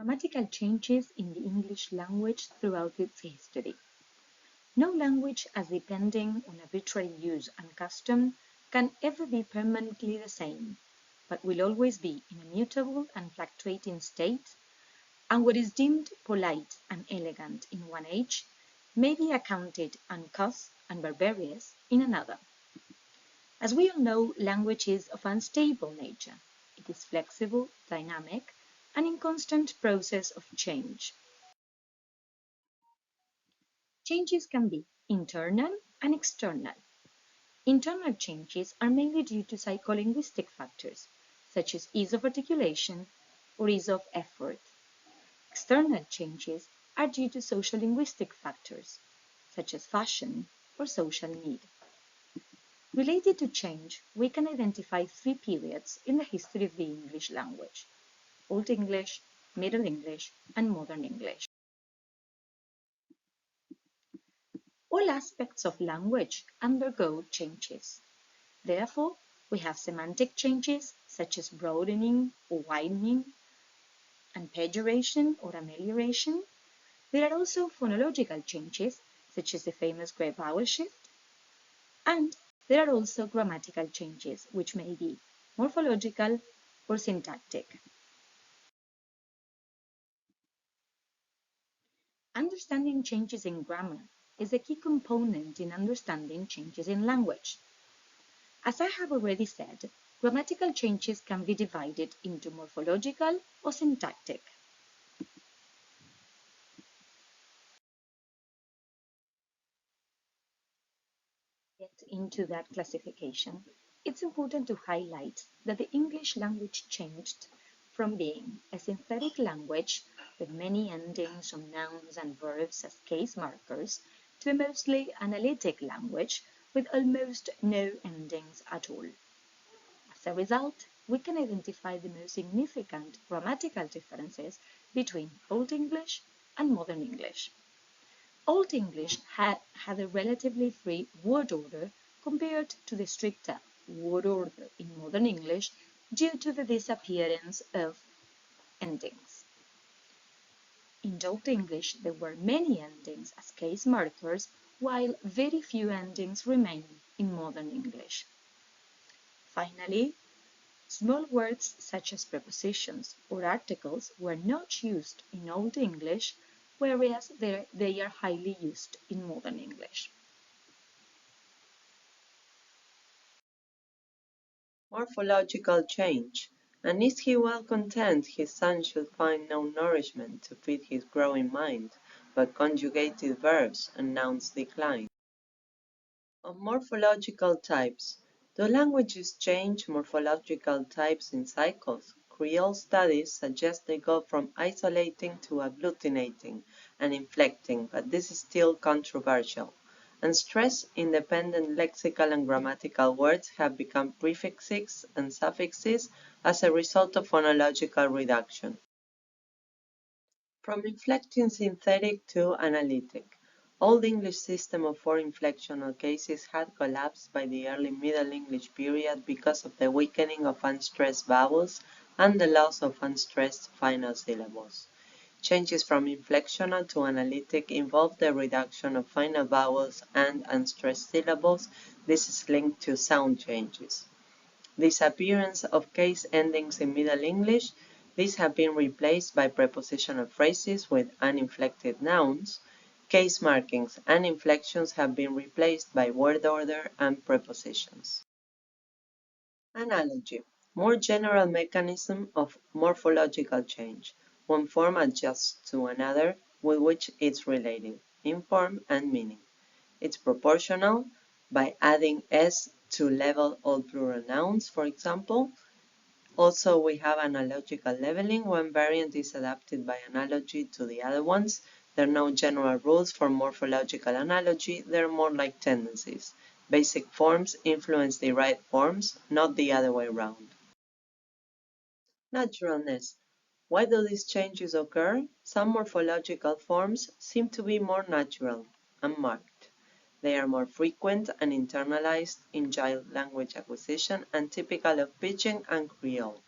Grammatical changes in the English language throughout its history. No language, as depending on arbitrary use and custom, can ever be permanently the same, but will always be in a mutable and fluctuating state, and what is deemed polite and elegant in one age may be accounted uncouth and barbarous in another. As we all know, language is of unstable nature. It is flexible, dynamic, and in constant process of change. Changes can be internal and external. Internal changes are mainly due to psycholinguistic factors, such as ease of articulation or ease of effort. External changes are due to social-linguistic factors, such as fashion or social need. Related to change, we can identify three periods in the history of the English language: Old English, Middle English, and Modern English. All aspects of language undergo changes. Therefore, we have semantic changes such as broadening or widening, and pejoration or amelioration. There are also phonological changes such as the famous great vowel shift, and there are also grammatical changes which may be morphological or syntactic. Understanding changes in grammar is a key component in understanding changes in language. As I have already said, grammatical changes can be divided into morphological or syntactic. Get into that classification, it's important to highlight that the English language changed from being a synthetic language with many endings on nouns and verbs as case markers to a mostly analytic language with almost no endings at all. As a result, we can identify the most significant grammatical differences between Old English and Modern English. Old English had a relatively free word order compared to the stricter word order in Modern English due to the disappearance of endings. In Old English, there were many endings as case markers, while very few endings remain in Modern English. Finally, small words such as prepositions or articles were not used in Old English, whereas they are highly used in Modern English. Morphological change. And is he well content his son should find no nourishment to feed his growing mind, but conjugated verbs and nouns decline? Of morphological types. Do languages change morphological types in cycles? Creole studies suggest they go from isolating to agglutinating and inflecting, but this is still controversial. And stress-independent lexical and grammatical words have become prefixes and suffixes as a result of phonological reduction. From inflecting synthetic to analytic. Old English system of four inflectional cases had collapsed by the early Middle English period because of the weakening of unstressed vowels and the loss of unstressed final syllables. Changes from inflectional to analytic involve the reduction of final vowels and unstressed syllables. This is linked to sound changes. Disappearance of case endings in Middle English. These have been replaced by prepositional phrases with uninflected nouns. Case markings and inflections have been replaced by word order and prepositions. Analogy. More general mechanism of morphological change. One form adjusts to another with which it's related, in form and meaning. It's proportional by adding s to level all plural nouns, for example. Also, we have analogical leveling. One variant is adapted by analogy to the other ones. There are no general rules for morphological analogy. They're more like tendencies. Basic forms influence derived forms, not the other way around. Naturalness. Why do these changes occur? Some morphological forms seem to be more natural and marked. They are more frequent and internalized in child language acquisition and typical of Pidgin and Creole.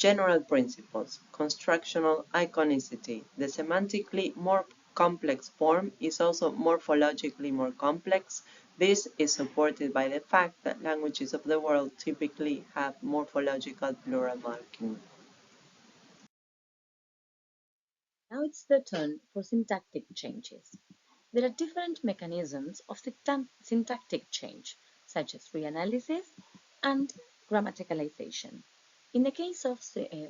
General principles. Constructional iconicity. The semantically more complex form is also morphologically more complex. This is supported by the fact that languages of the world typically have morphological plural marking. Now it's the turn for syntactic changes. There are different mechanisms of syntactic change, such as reanalysis and grammaticalization. In the case of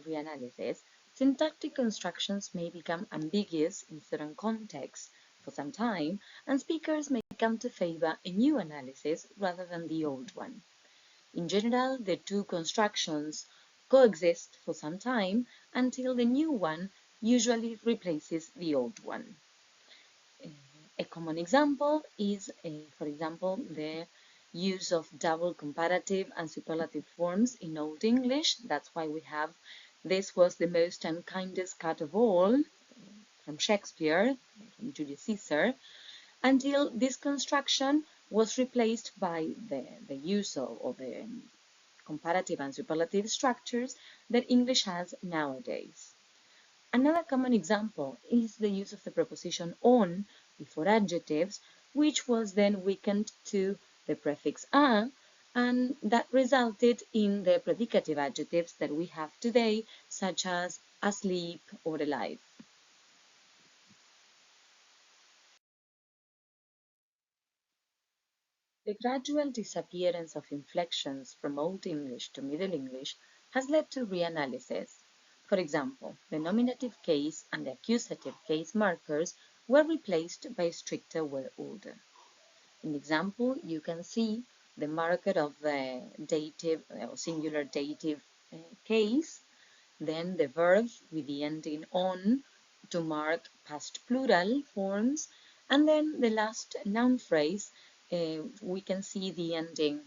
reanalysis, syntactic constructions may become ambiguous in certain contexts for some time, and speakers may come to favor a new analysis rather than the old one. In general, the two constructions coexist for some time until the new one usually replaces the old one. A common example is, for example, the use of double comparative and superlative forms in Old English. That's why we have "this was the most and kindest cat of all" from Shakespeare, from Julius Caesar, until this construction was replaced by the use of the comparative and superlative structures that English has nowadays. Another common example is the use of the preposition on before adjectives, which was then weakened to the prefix a, and that resulted in the predicative adjectives that we have today, such as asleep or alive. The gradual disappearance of inflections from Old English to Middle English has led to reanalysis. For example, the nominative case and the accusative case markers were replaced by stricter word order. In the example, you can see the marker of the dative or singular dative case, then the verb with the ending on to mark past plural forms, and then the last noun phrase, we can see the ending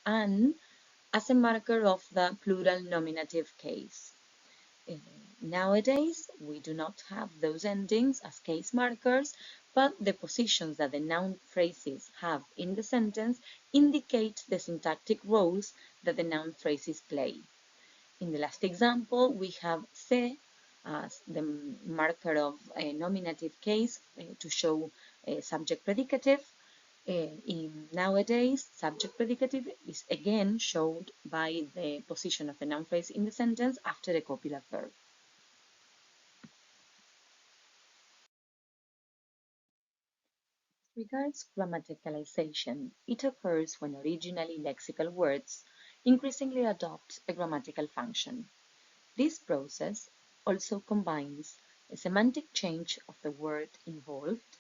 an as a marker of the plural nominative case. Nowadays, we do not have those endings as case markers, but the positions that the noun phrases have in the sentence indicate the syntactic roles that the noun phrases play. In the last example, we have se as the marker of a nominative case to show a subject predicative. Nowadays, subject predicative is again shown by the position of the noun phrase in the sentence after the copula verb. As regards grammaticalization, it occurs when originally lexical words increasingly adopt a grammatical function. This process also combines a semantic change of the word involved,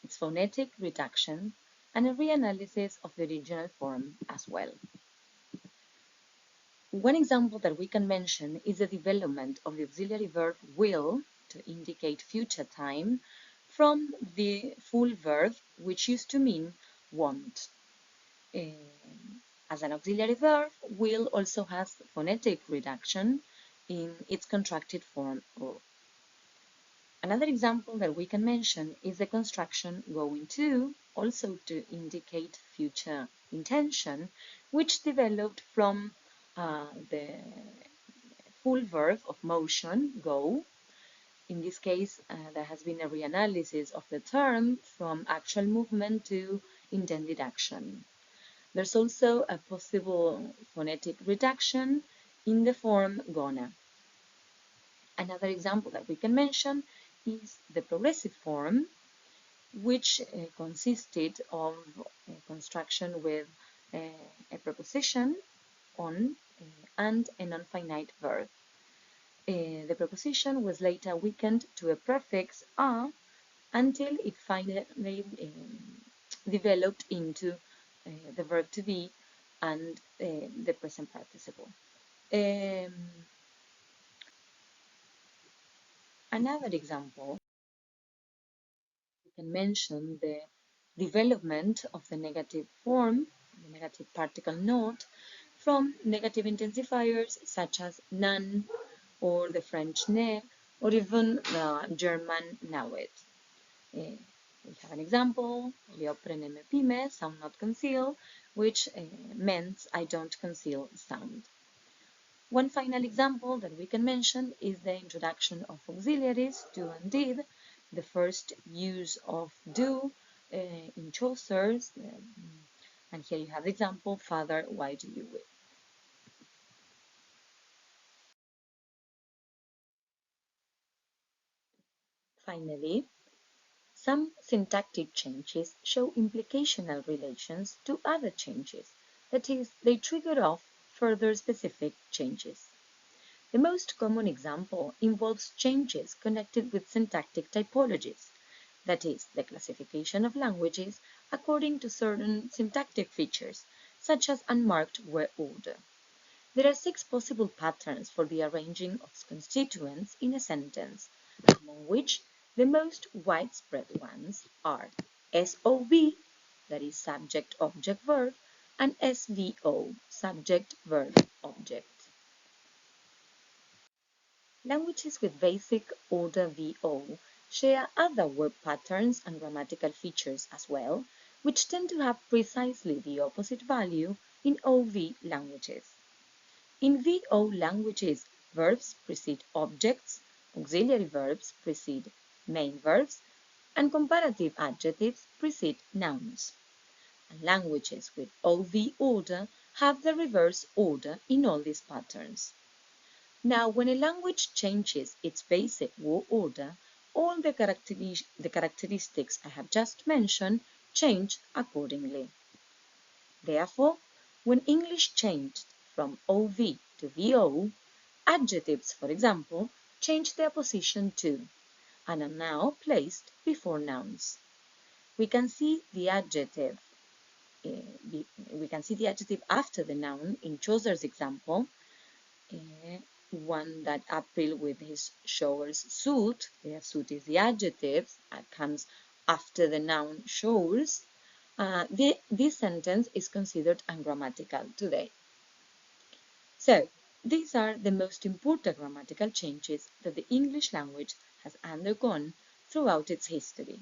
its phonetic reduction, and a reanalysis of the original form as well. One example that we can mention is the development of the auxiliary verb will to indicate future time from the full verb, which used to mean want. As an auxiliary verb, will also has phonetic reduction in its contracted form o. Another example that we can mention is the construction going to, also to indicate future intention, which developed from the full verb of motion, go. In this case, there has been a reanalysis of the term from actual movement to intended action. There's also a possible phonetic reduction in the form gonna. Another example that we can mention is the progressive form, which consisted of a construction with a preposition on and a non-finite verb. The preposition was later weakened to a prefix a until it finally developed into the verb to be and the present participle. Another example, we can mention the development of the negative form, the negative particle not, from negative intensifiers such as none or the French ne or even the German nawet. We have an example, io prene me pime, sound not conceal, which meant I don't conceal sound. One final example that we can mention is the introduction of auxiliaries, do and did, the first use of do in Chaucer's, and here you have the example, Father, why do you weep? Finally, some syntactic changes show implicational relations to other changes, that is, they trigger off further specific changes. The most common example involves changes connected with syntactic typologies, that is, the classification of languages according to certain syntactic features, such as unmarked word order. There are 6 possible patterns for the arranging of constituents in a sentence, among which the most widespread ones are SOV, that is subject, object, verb, and SVO, subject, verb, object. Languages with basic order VO share other word patterns and grammatical features as well, which tend to have precisely the opposite value in OV languages. In VO languages, verbs precede objects, auxiliary verbs precede main verbs, and comparative adjectives precede nouns. And languages with OV order have the reverse order in all these patterns. Now, when a language changes its basic word order, all the characteristics I have just mentioned change accordingly. Therefore, when English changed from OV to VO, adjectives, for example, change their position too, and are now placed before nouns. We can see the adjective after the noun in Chaucer's example, one that April with his shower's suit, the suit is the adjective that comes after the noun showers. This sentence is considered ungrammatical today. So, these are the most important grammatical changes that the English language has undergone throughout its history.